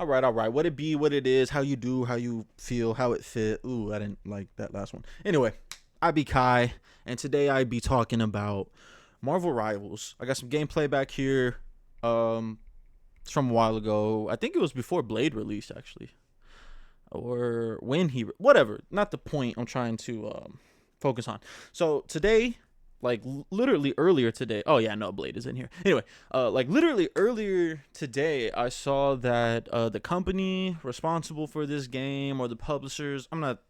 All right. What it be, what it is, how you do, how you feel, how it fit. Ooh, I didn't like that last one. Anyway, I be Kai, and today I be talking about Marvel Rivals. I got some gameplay back here. It's from a while ago. I think it was before Blade released, actually, or when whatever. Not the point I'm trying to focus on. So today, like literally earlier today. Oh yeah, no, Blade is in here. Anyway, like literally earlier today, I saw that the company responsible for this game, or the publishers, I'm not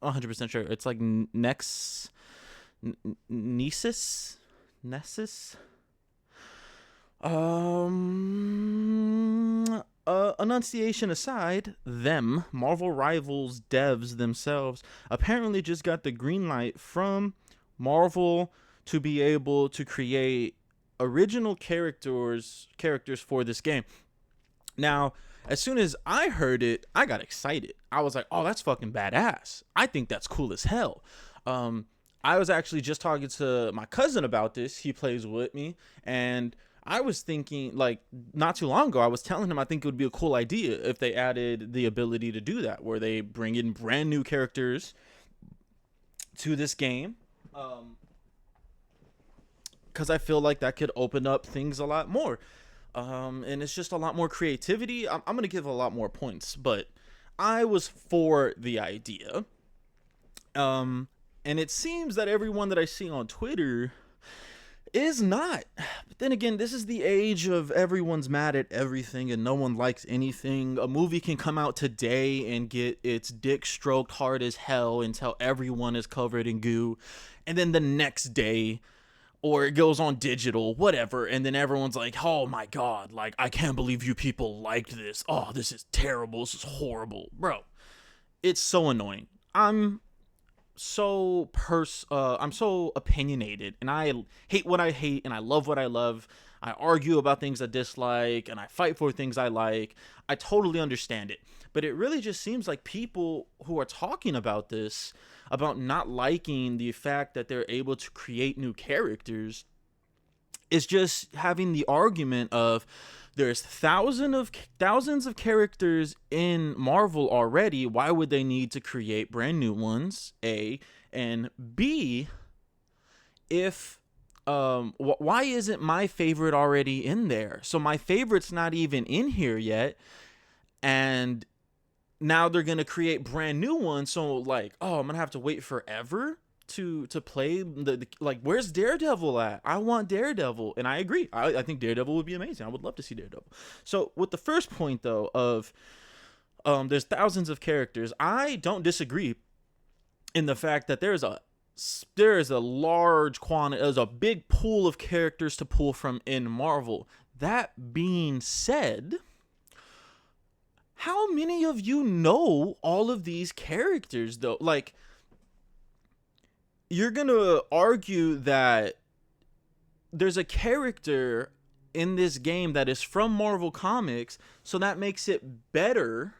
100% sure. It's like Nessus, Nessus. Enunciation aside, Marvel Rivals devs themselves, apparently just got the green light from Marvel to be able to create original characters for this game. Now, as soon as I heard it, I got excited. I was like, "Oh, that's fucking badass. I think that's cool as hell." Um, I was actually just talking to my cousin about this. He plays with me, and I was thinking, like, not too long ago, I was telling him I think it would be a cool idea if they added the ability to do that, where they bring in brand new characters to this game. Because I feel like that could open up things a lot more. And it's just a lot more creativity. I'm going to give a lot more points, but I was for the idea. And it seems that everyone that I see on Twitter is not. But then again, this is the age of everyone's mad at everything and no one likes anything. A movie can come out today and get its dick stroked hard as hell until everyone is covered in goo. And then the next day, or it goes on digital, whatever, and then everyone's like, "Oh my god, like, I can't believe you people liked this. Oh, this is terrible. This is horrible." Bro, it's so annoying. I'm so opinionated, and I hate what I hate and I love what I love. I argue about things I dislike and I fight for things I like. I totally understand it. But it really just seems like people who are talking about this, about not liking the fact that they're able to create new characters, is just having the argument of there's thousands of characters in Marvel already. Why would they need to create brand new ones? A, and B, if why isn't my favorite already in there? So my favorite's not even in here yet, and now they're gonna create brand new ones. So like, oh, I'm gonna have to wait forever to play the like, where's Daredevil at? I want Daredevil. And I agree, I think Daredevil would be amazing. I would love to see Daredevil. So with the first point though of there's thousands of characters, I don't disagree in the fact that there is a large quantity, there's a big pool of characters to pull from in Marvel. That being said, how many of you know all of these characters though? Like, you're gonna argue that there's a character in this game that is from Marvel Comics, so that makes it better.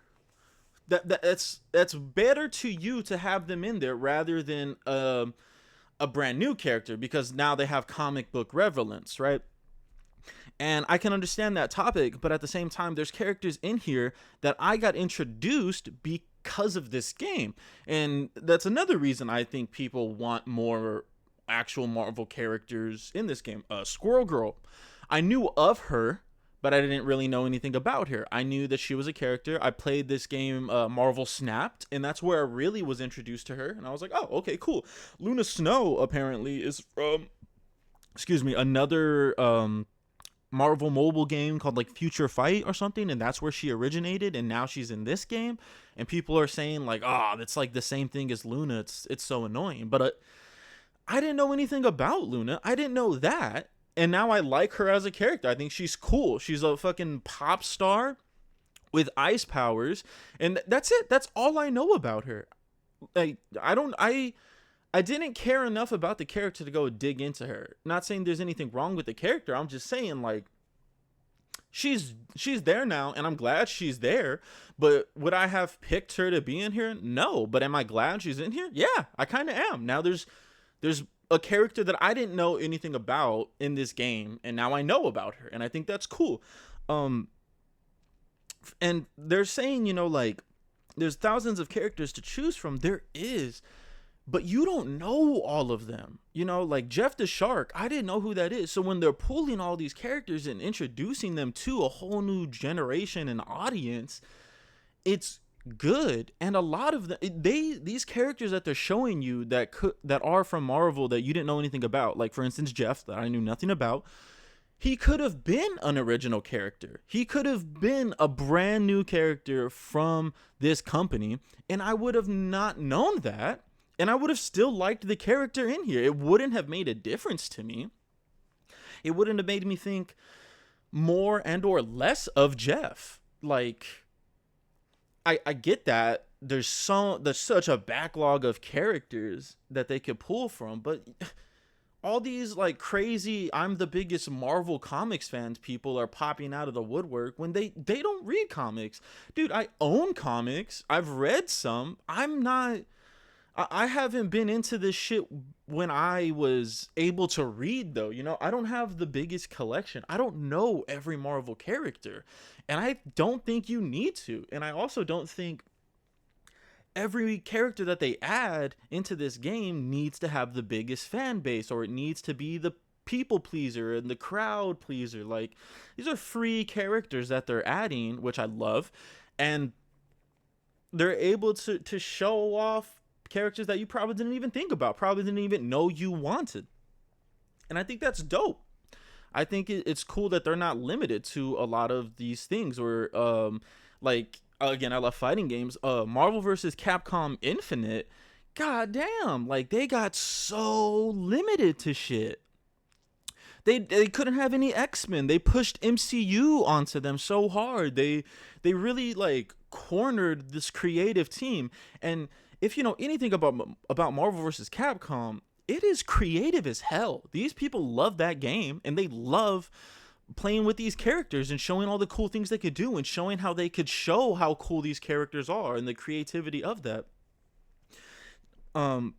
That's better to you to have them in there rather than a brand new character, because now they have comic book relevance, right? And I can understand that topic, but at the same time, there's characters in here that I got introduced because of this game. And that's another reason I think people want more actual Marvel characters in this game. Squirrel Girl. I knew of her, but I didn't really know anything about her. I knew that she was a character. I played this game, Marvel Snapped, and that's where I really was introduced to her. And I was like, oh, okay, cool. Luna Snow apparently is from, excuse me, another Marvel mobile game called like Future Fight or something, and that's where she originated, and now she's in this game, and people are saying like, "Oh, that's like the same thing as Luna." It's so annoying. But I didn't know anything about Luna. I didn't know that, and now I like her as a character. I think she's cool. She's a fucking pop star with ice powers, and that's it. That's all I know about her. I didn't care enough about the character to go dig into her. Not saying there's anything wrong with the character. I'm just saying, like, she's there now, and I'm glad she's there. But would I have picked her to be in here? No. But am I glad she's in here? Yeah, I kind of am. Now there's a character that I didn't know anything about in this game, and now I know about her, and I think that's cool. And they're saying, like, there's thousands of characters to choose from. There is, but you don't know all of them. Like Jeff the Shark, I didn't know who that is. So when they're pulling all these characters and introducing them to a whole new generation and audience, it's good. And a lot of them, these characters that they're showing you that are from Marvel that you didn't know anything about, like for instance Jeff, that I knew nothing about. He could have been an original character. He could have been a brand new character from this company, and I would have not known that, and I would have still liked the character in here. It wouldn't have made a difference to me. It wouldn't have made me think more and or less of Jeff. Like, I get that there's such a backlog of characters that they could pull from, but all these like crazy I'm the biggest Marvel Comics fans people are popping out of the woodwork when they don't read comics. Dude, I own comics. I've read some. I haven't been into this shit when I was able to read, though. I don't have the biggest collection. I don't know every Marvel character, and I don't think you need to. And I also don't think every character that they add into this game needs to have the biggest fan base, or it needs to be the people pleaser and the crowd pleaser. Like, these are free characters that they're adding, which I love, and they're able to show off characters that you probably didn't even think about, probably didn't even know you wanted. And I think that's dope. I think it's cool that they're not limited to a lot of these things, or like, again, I love fighting games. Marvel vs. Capcom Infinite, goddamn, like they got so limited to shit. They couldn't have any X-Men. They pushed MCU onto them so hard. They really like cornered this creative team. And if you know anything about Marvel vs. Capcom, it is creative as hell. These people love that game, and they love playing with these characters and showing all the cool things they could do, and showing how they could show how cool these characters are and the creativity of that. And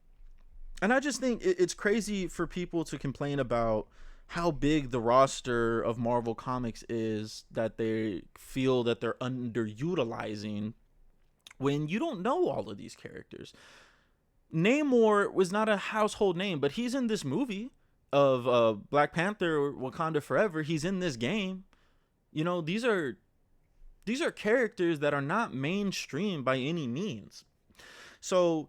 I just think it's crazy for people to complain about how big the roster of Marvel Comics is, that they feel that they're underutilizing, when you don't know all of these characters. Namor was not a household name, but he's in this movie of Black Panther, Wakanda Forever. He's in this game. These are characters that are not mainstream by any means. So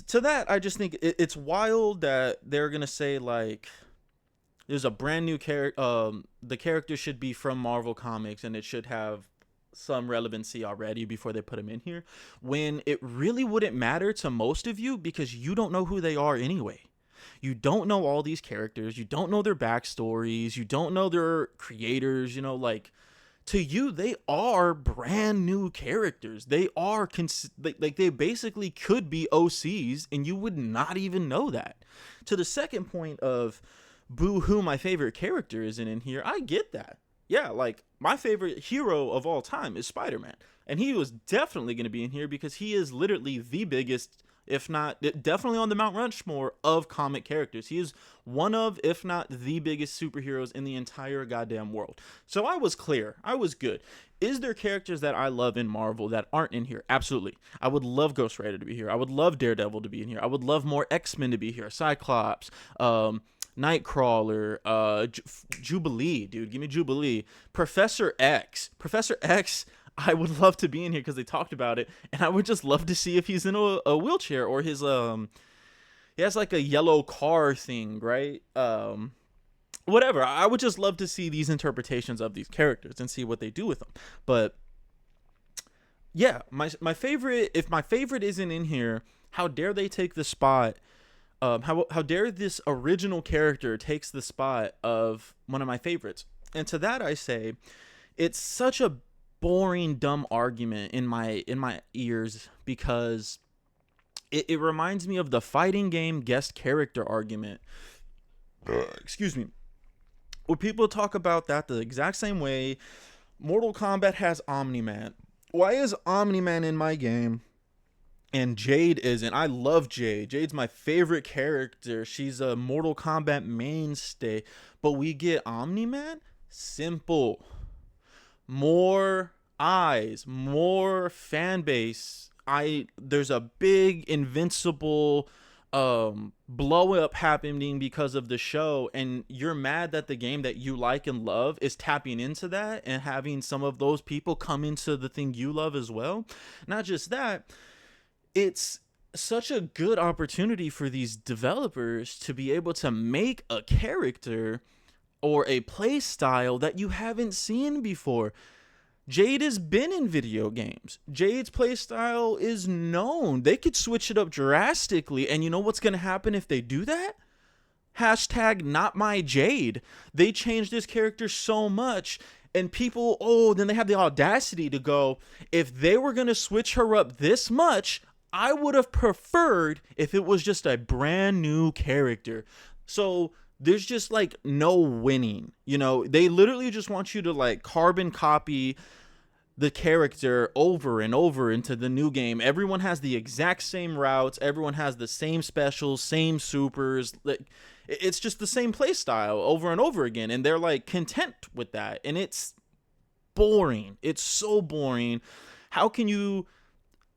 to that, I just think it's wild that they're gonna say like there's a brand new character. The character should be from Marvel Comics, and it should have some relevancy already before they put him in here, when it really wouldn't matter to most of you, because you don't know who they are anyway. You don't know all these characters. You don't know their backstories. You don't know their creators. Like, to you, they are brand new characters. They are like they basically could be OCs, and you would not even know that. To the second point of boo-hoo, my favorite character isn't in here, I get that. Yeah, like, my favorite hero of all time is Spider-Man, and he was definitely going to be in here because he is literally the biggest, if not definitely on the Mount Rushmore of comic characters. He is one of, if not the biggest superheroes in the entire goddamn world. So I was clear. I was good. Is there characters that I love in Marvel that aren't in here? Absolutely. I would love Ghost Rider to be here. I would love Daredevil to be in here. I would love more X-Men to be here. Cyclops, Nightcrawler, Jubilee, dude, give me Jubilee. Professor X, I would love to be in here because they talked about it, and I would just love to see if he's in a wheelchair, or his he has like a yellow car thing, right? Whatever. I would just love to see these interpretations of these characters and see what they do with them. But yeah, my favorite, if my favorite isn't in here, how dare they take the spot? How dare this original character takes the spot of one of my favorites? And to that I say, it's such a boring, dumb argument in my ears, because it reminds me of the fighting game guest character argument. Excuse me. Where people talk about that the exact same way Mortal Kombat has Omni-Man. Why is Omni-Man in my game and Jade isn't? I love Jade. Jade's my favorite character. She's a Mortal Kombat mainstay. But we get Omni-Man? Simple. More eyes, more fan base. There's a big invincible blow up happening because of the show, and you're mad that the game that you like and love is tapping into that and having some of those people come into the thing you love as well. Not just that, it's such a good opportunity for these developers to be able to make a character or a play style that you haven't seen before. Jade has been in video games. Jade's playstyle is known. They could switch it up drastically. And you know what's going to happen if they do that? Hashtag not my Jade. They changed this character so much. And people, then they have the audacity to go, if they were going to switch her up this much, I would have preferred if it was just a brand new character. So there's just like no winning. You know, they literally just want you to like carbon copy the character over and over into the new game. Everyone has the exact same routes. Everyone has the same specials, same supers. Like, it's just the same play style over and over again. And they're like content with that. And it's boring. It's so boring. How can you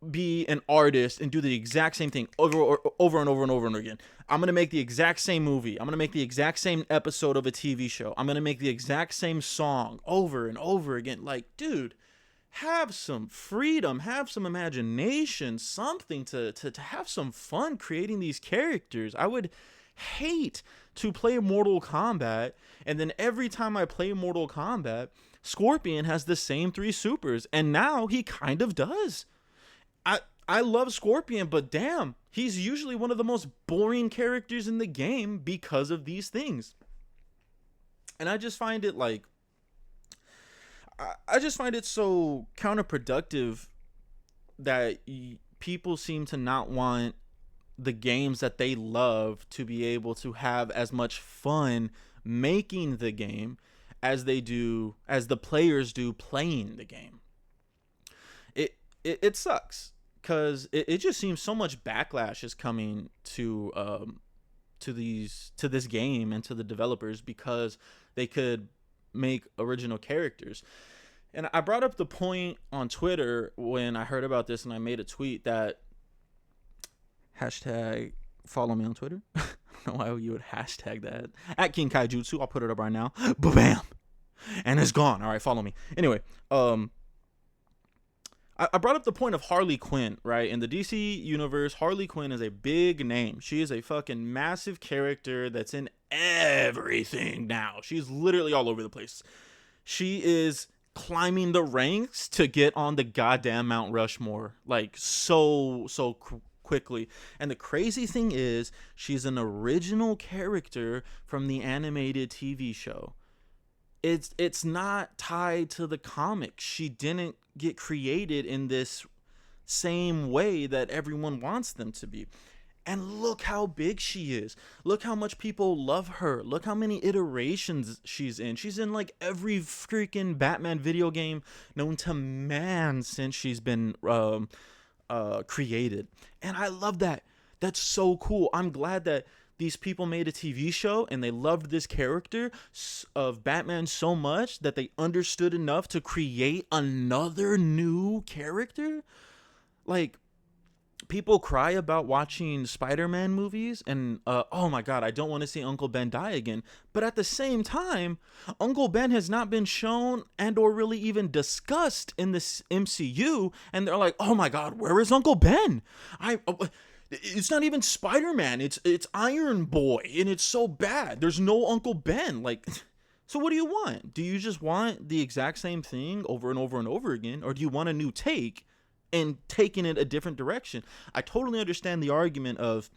be an artist and do the exact same thing over and over and over and over again? I'm going to make the exact same movie. I'm going to make the exact same episode of a TV show. I'm going to make the exact same song over and over again. Like, dude, have some freedom, have some imagination, something to have some fun creating these characters. I would hate to play Mortal Kombat, and then every time I play Mortal Kombat, Scorpion has the same 3 supers, and now he kind of does. I love Scorpion, but damn, he's usually one of the most boring characters in the game because of these things. And I just find it like, I just find it so counterproductive that people seem to not want the games that they love to be able to have as much fun making the game as they do, as the players do playing the game. It sucks. Because it just seems so much backlash is coming to this game and to the developers because they could make original characters. And I brought up the point on Twitter when I heard about this, and I made a tweet that hashtag follow me on Twitter. I don't know why you would hashtag that. At King Kaijutsu, I'll put it up right now. Bam! And it's gone. All right, follow me. Anyway, I brought up the point of Harley Quinn, right? In the DC universe, Harley Quinn is a big name. She is a fucking massive character that's in everything now. She's literally all over the place. She is climbing the ranks to get on the goddamn Mount Rushmore, like so quickly. And the crazy thing is, she's an original character from the animated TV show. It's not tied to the comics. She didn't get created in this same way that everyone wants them to be. And look how big she is. Look how much people love her. Look how many iterations she's in. She's in like every freaking Batman video game known to man since she's been created. And I love that. That's so cool. I'm glad that these people made a TV show and they loved this character of Batman so much that they understood enough to create another new character. Like, people cry about watching Spider-Man movies and, oh my God, I don't want to see Uncle Ben die again. But at the same time, Uncle Ben has not been shown and or really even discussed in this MCU. And they're like, oh my God, where is Uncle Ben? It's not even Spider-Man. It's Iron Boy, and it's so bad. There's no Uncle Ben. Like, so what do you want? Do you just want the exact same thing over and over and over again, or do you want a new take and taking it a different direction? I totally understand the argument of,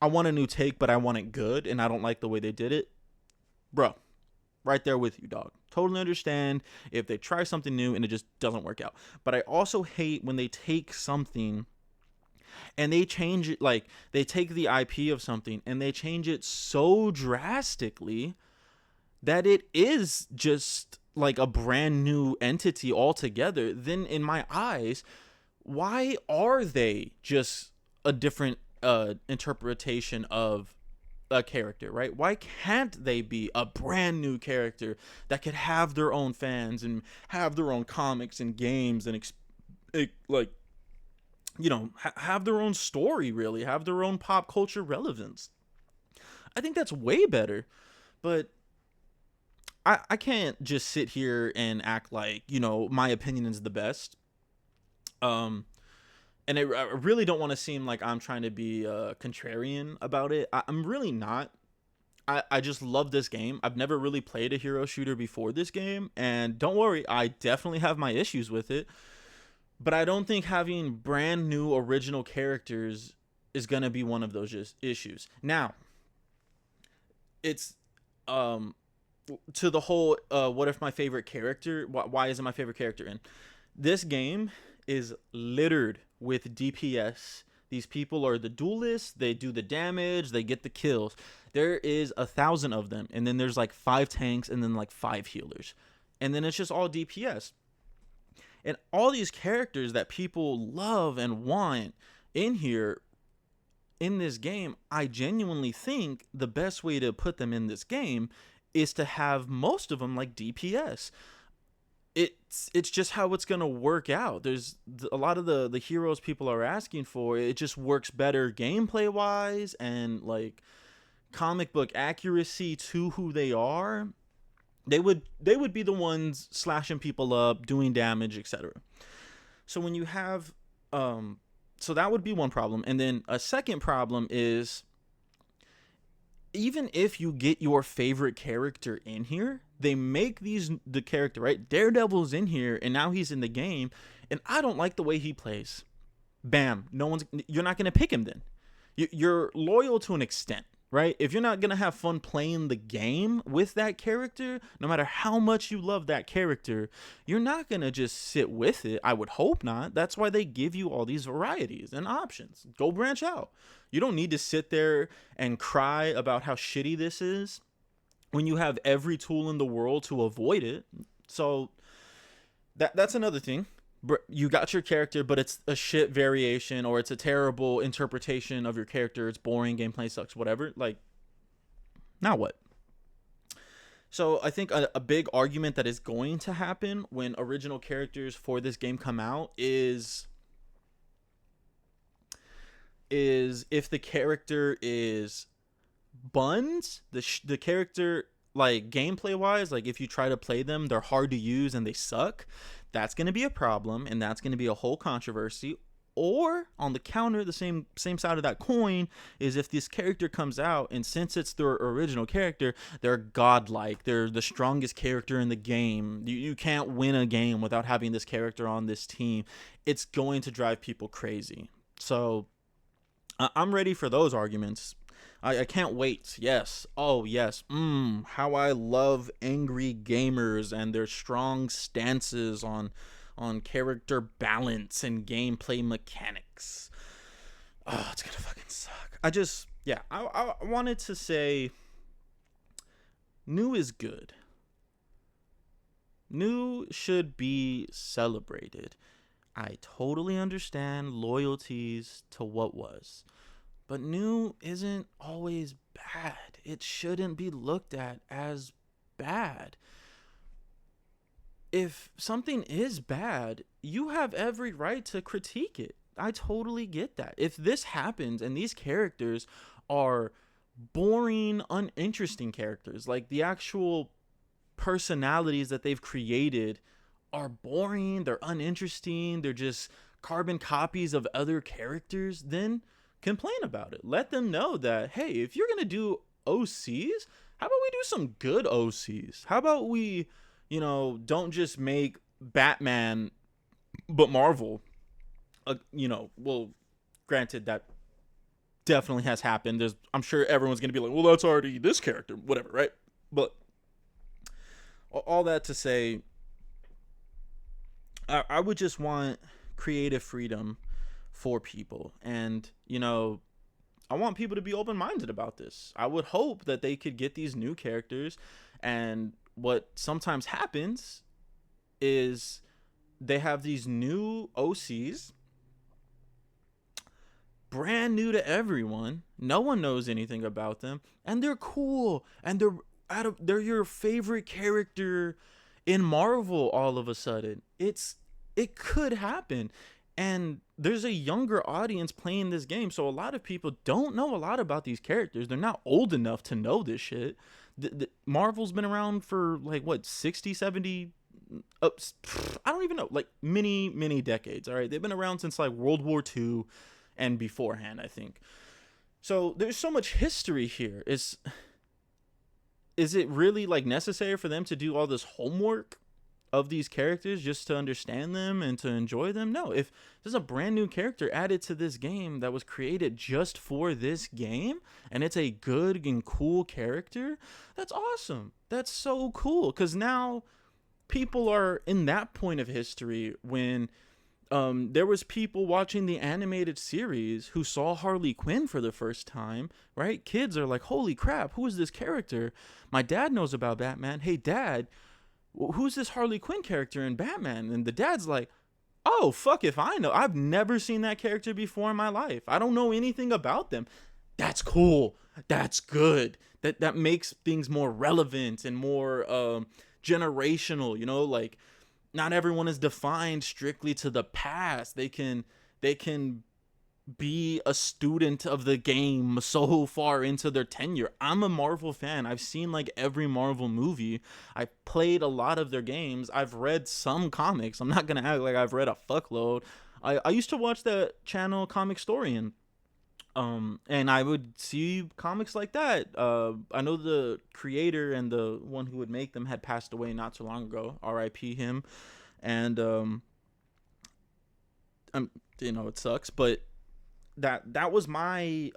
I want a new take, but I want it good, and I don't like the way they did it. Bro, right there with you, dog. Totally understand if they try something new and it just doesn't work out. But I also hate when they take something and they change it, like they take the IP of something and they change it so drastically that it is just like a brand new entity altogether. Then in my eyes, why are they just a different interpretation of a character, right? Why can't they be a brand new character that could have their own fans and have their own comics and games and like, have their own story, really have their own pop culture relevance? I think that's way better. But I can't just sit here and act like, my opinion is the best. Um, and I really don't want to seem like I'm trying to be contrarian about it. I'm really not. I just love this game. I've never really played a hero shooter before this game, and don't worry, I definitely have my issues with it. But I don't think having brand new original characters is gonna be one of those just issues. Now, it's um to the whole what if my favorite character, why isn't my favorite character in this game, is littered with DPS. These people are the duelists, they do the damage, they get the kills. There is 1,000 of them, and then there's like 5 tanks and then like 5 healers, and then it's just all DPS. And all these characters that people love and want in here, in this game, I genuinely think the best way to put them in this game is to have most of them like DPS. It's just how it's gonna work out. There's a lot of the heroes people are asking for. It just works better gameplay wise and like comic book accuracy to who they are. They would be the ones slashing people up, doing damage, etc. So when you have so that would be one problem. And then a second problem is, even if you get your favorite character in here, they make the character, right? Daredevil's in here and now he's in the game, and I don't like the way he plays. Bam, you're not going to pick him then. You're loyal to an extent, right? If you're not going to have fun playing the game with that character, no matter how much you love that character, you're not going to just sit with it. I would hope not. That's why they give you all these varieties and options. Go branch out. You don't need to sit there and cry about how shitty this is when you have every tool in the world to avoid it. So that's another thing. You got your character, but it's a shit variation, or it's a terrible interpretation of your character. It's boring, gameplay sucks, whatever. Like, now what? So I think a big argument that is going to happen when original characters for this game come out is if the character is buns, the character, like gameplay wise, like if you try to play them, they're hard to use and they suck. That's going to be a problem, and that's going to be a whole controversy. Or on the counter, the same side of that coin is if this character comes out, and since it's their original character, they're godlike. They're the strongest character in the game. You can't win a game without having this character on this team. It's going to drive people crazy. So I'm ready for those arguments. I can't wait. Yes. Oh, yes. How I love angry gamers and their strong stances on character balance and gameplay mechanics. Oh, it's gonna fucking suck. I wanted to say new is good. New should be celebrated. I totally understand loyalties to what was. But new isn't always bad. It shouldn't be looked at as bad. If something is bad, you have every right to critique it. I totally get that. If this happens and these characters are boring, uninteresting characters, like the actual personalities that they've created are boring, they're uninteresting, they're just carbon copies of other characters, then complain about it. Let them know that, hey, if you're gonna do OCs, how about we do some good OCs? How about we, don't just make Batman but Marvel. Well, granted, that definitely has happened. I'm sure everyone's gonna be like, well, that's already this character, whatever, right? But all that to say, I would just want creative freedom for people. And, I want people to be open-minded about this. I would hope that they could get these new characters. And what sometimes happens is they have these new OCs brand new to everyone. No one knows anything about them, and they're cool, and they're your favorite character in Marvel all of a sudden. It could happen. And there's a younger audience playing this game, so a lot of people don't know a lot about these characters. They're not old enough to know this shit. Marvel's been around for like what, 60, 70, I don't even know, like many decades. All right, they've been around since like World War II and beforehand, I think. So there's so much history here. Is it really like necessary for them to do all this homework of these characters just to understand them and to enjoy them? No. If there's a brand new character added to this game that was created just for this game, and it's a good and cool character, that's awesome. That's so cool, because now people are in that point of history when there was people watching the animated series who saw Harley Quinn for the first time, right? Kids are like, holy crap, who is this character? My dad knows about Batman. Hey, Dad, who's this Harley Quinn character in Batman? And the dad's like, oh, fuck if I know. I've never seen that character before in my life. I don't know anything about them. That's cool. That's good. That makes things more relevant and more generational, you know, like not everyone is defined strictly to the past. They can be a student of the game so far into their tenure. I'm a Marvel fan. I've seen like every Marvel movie. I've played a lot of their games. I've read some comics. I'm not gonna act like I've read a fuckload. I used to watch the channel Comic Storian. And I would see comics like that. I know the creator and the one who would make them had passed away not too long ago. R.I.P. him. And you know, it sucks, but that was my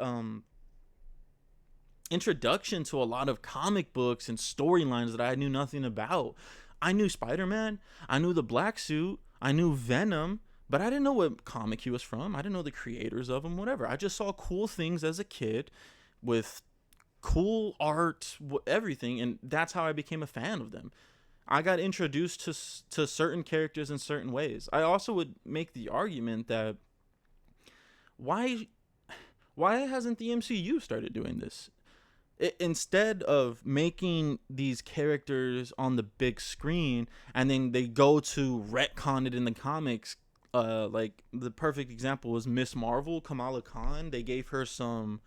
introduction to a lot of comic books and storylines that I knew nothing about. I knew Spider-Man, I knew the Black Suit, I knew Venom, but I didn't know what comic he was from. I didn't know the creators of him, whatever. I just saw cool things as a kid with cool art, everything, and that's how I became a fan of them. I got introduced to certain characters in certain ways. I also would make the argument that why hasn't the MCU started doing this? Instead of making these characters on the big screen and then they go to retcon it in the comics, like the perfect example was Miss Marvel, Kamala Khan. They gave her some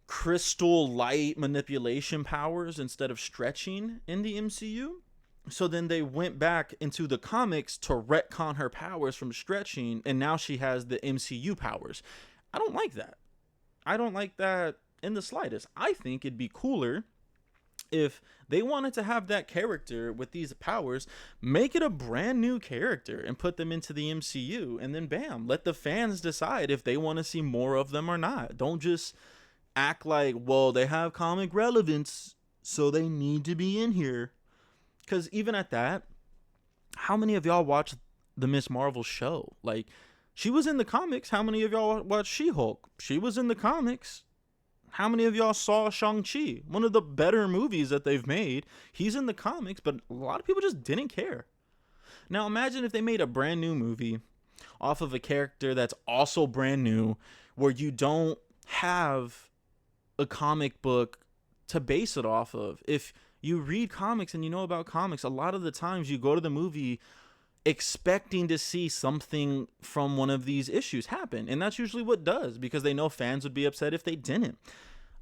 crystal light manipulation powers instead of stretching in the MCU. So then they went back into the comics to retcon her powers from stretching, and now she has the MCU powers. I don't like that. I don't like that in the slightest. I think it'd be cooler if they wanted to have that character with these powers, make it a brand new character and put them into the MCU, and then bam, let the fans decide if they want to see more of them or not. Don't just act like, well, they have comic relevance, so they need to be in here. Because even at that, how many of y'all watch the Miss Marvel show? Like, she was in the comics. How many of y'all watched She-Hulk? She was in the comics. How many of y'all saw Shang-Chi? One of the better movies that they've made. He's in the comics, but a lot of people just didn't care. Now imagine if they made a brand new movie off of a character that's also brand new, where you don't have a comic book to base it off of. If you read comics and you know about comics, a lot of the times you go to the movie expecting to see something from one of these issues happen, and that's usually what does, because they know fans would be upset if they didn't.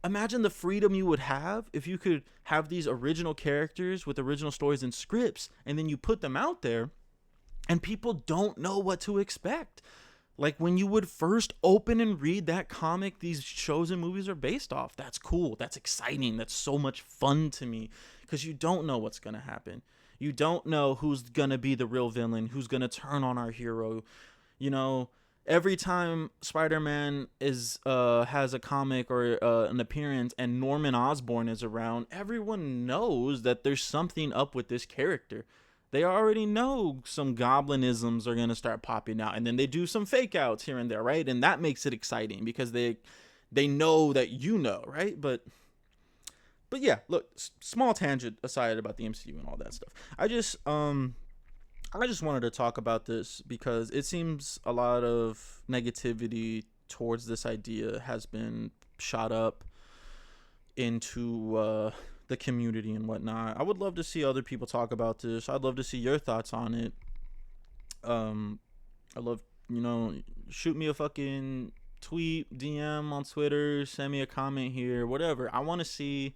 Imagine the freedom you would have if you could have these original characters with original stories and scripts, and then you put them out there and people don't know what to expect. Like when you would first open and read that comic these shows and movies are based off. That's cool. That's exciting. That's so much fun to me, because you don't know what's going to happen. You don't know who's going to be the real villain, who's going to turn on our hero. You know, every time Spider-Man has a comic or an appearance and Norman Osborn is around, everyone knows that there's something up with this character. They already know some goblinisms are going to start popping out, and then they do some fake outs here and there, right? And that makes it exciting because they know that you know, right? But yeah, look, small tangent aside about the MCU and all that stuff. I just wanted to talk about this because it seems a lot of negativity towards this idea has been shot up into the community and whatnot. I would love to see other people talk about this. I'd love to see your thoughts on it. I love, shoot me a fucking tweet, DM on Twitter, send me a comment here, whatever. I want to see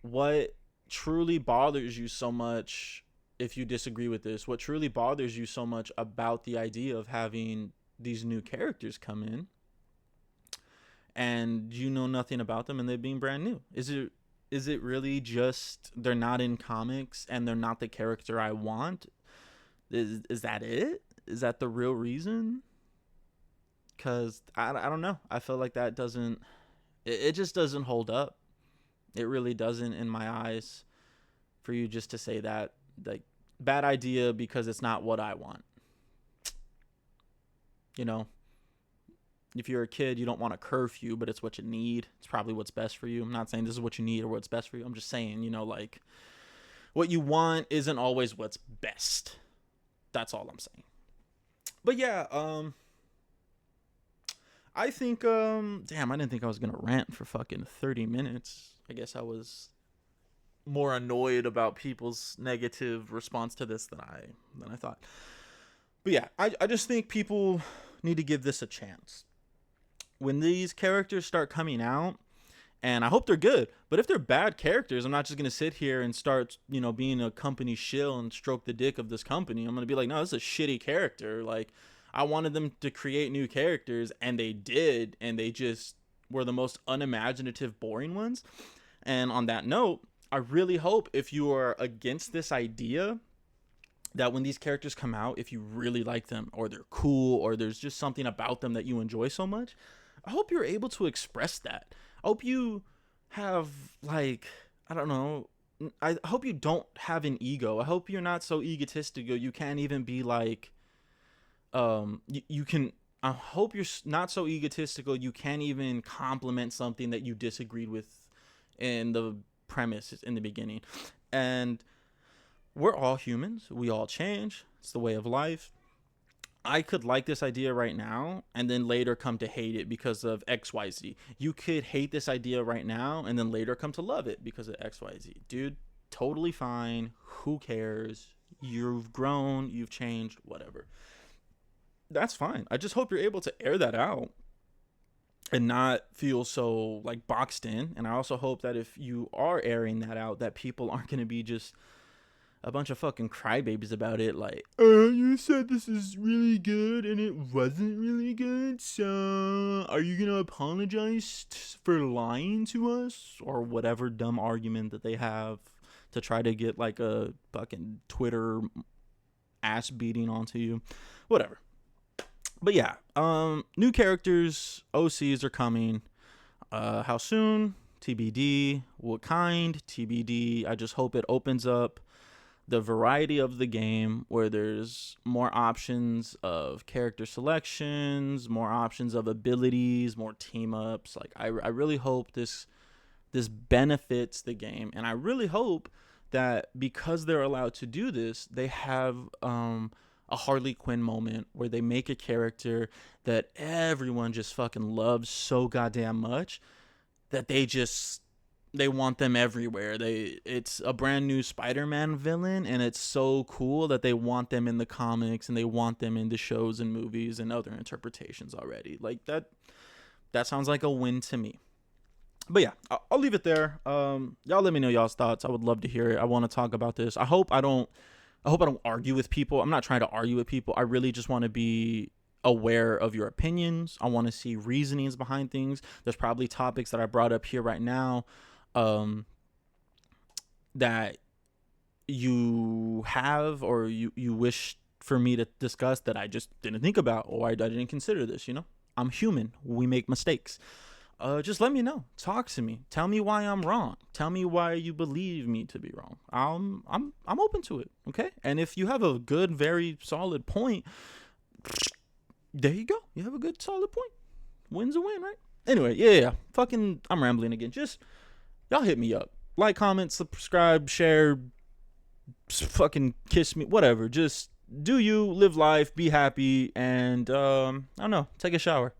what truly bothers you so much. If you disagree with this, what truly bothers you so much about the idea of having these new characters come in and you know nothing about them and they being brand new? Is it really just they're not in comics and they're not the character I want? Is that it? Is that the real reason? Because I don't know. I feel like that doesn't, it just doesn't hold up. It really doesn't in my eyes for you just to say that. Like, bad idea because it's not what I want. If you're a kid, you don't want a curfew, but it's what you need. It's probably what's best for you. I'm not saying this is what you need or what's best for you. I'm just saying, like, what you want isn't always what's best. That's all I'm saying. But yeah, I think, damn, I didn't think I was going to rant for fucking 30 minutes. I guess I was more annoyed about people's negative response to this than I thought. But yeah, I just think people need to give this a chance. When these characters start coming out, and I hope they're good, but if they're bad characters, I'm not just going to sit here and start, being a company shill and stroke the dick of this company. I'm going to be like, no, this is a shitty character. Like, I wanted them to create new characters, and they did, and they just were the most unimaginative, boring ones. And on that note, I really hope if you are against this idea that when these characters come out, if you really like them or they're cool or there's just something about them that you enjoy so much, I hope you're able to express that. I hope you have, like, I don't know, I hope you don't have an ego. I hope you're not so egotistical you can't even be like, you can, I hope you're not so egotistical you can't even compliment something that you disagreed with in the premise in the beginning. And we're all humans. We all change. It's the way of life. I could like this idea right now and then later come to hate it because of XYZ. You could hate this idea right now and then later come to love it because of XYZ. Dude, totally fine. Who cares? You've grown, you've changed, whatever. That's fine. I just hope you're able to air that out and not feel so like boxed in. And I also hope that if you are airing that out, that people aren't going to be just a bunch of fucking crybabies about it, like, you said this is really good and it wasn't really good, so are you gonna apologize for lying to us? Or whatever dumb argument that they have to try to get like a fucking Twitter ass beating onto you, whatever. But yeah, new characters, OCs are coming. How soon? TBD. What kind? TBD. I just hope it opens up the variety of the game where there's more options of character selections, more options of abilities, more team ups. Like, I really hope this benefits the game, and I really hope that because they're allowed to do this, they have a Harley Quinn moment where they make a character that everyone just fucking loves so goddamn much that they want them everywhere. It's a brand new Spider-Man villain, and it's so cool that they want them in the comics and they want them in the shows and movies and other interpretations already. Like, that sounds like a win to me. But yeah, I'll leave it there. Y'all let me know y'all's thoughts. I would love to hear it. I want to talk about this. I hope I don't argue with people. I'm not trying to argue with people. I really just want to be aware of your opinions. I want to see reasonings behind things. There's probably topics that I brought up here right now that you have or you wish for me to discuss that I just didn't think about, or I didn't consider this. I'm human. We make mistakes. Just let me know. Talk to me. Tell me why I'm wrong. Tell me why you believe me to be wrong. I'm open to it. Okay. And if you have a good, very solid point, there you go. You have a good, solid point. Win's a win, right? Anyway, yeah. Fucking, I'm rambling again. Just y'all hit me up. Like, comment, subscribe, share, fucking kiss me, whatever. Just do you, live life, be happy, and I don't know, take a shower.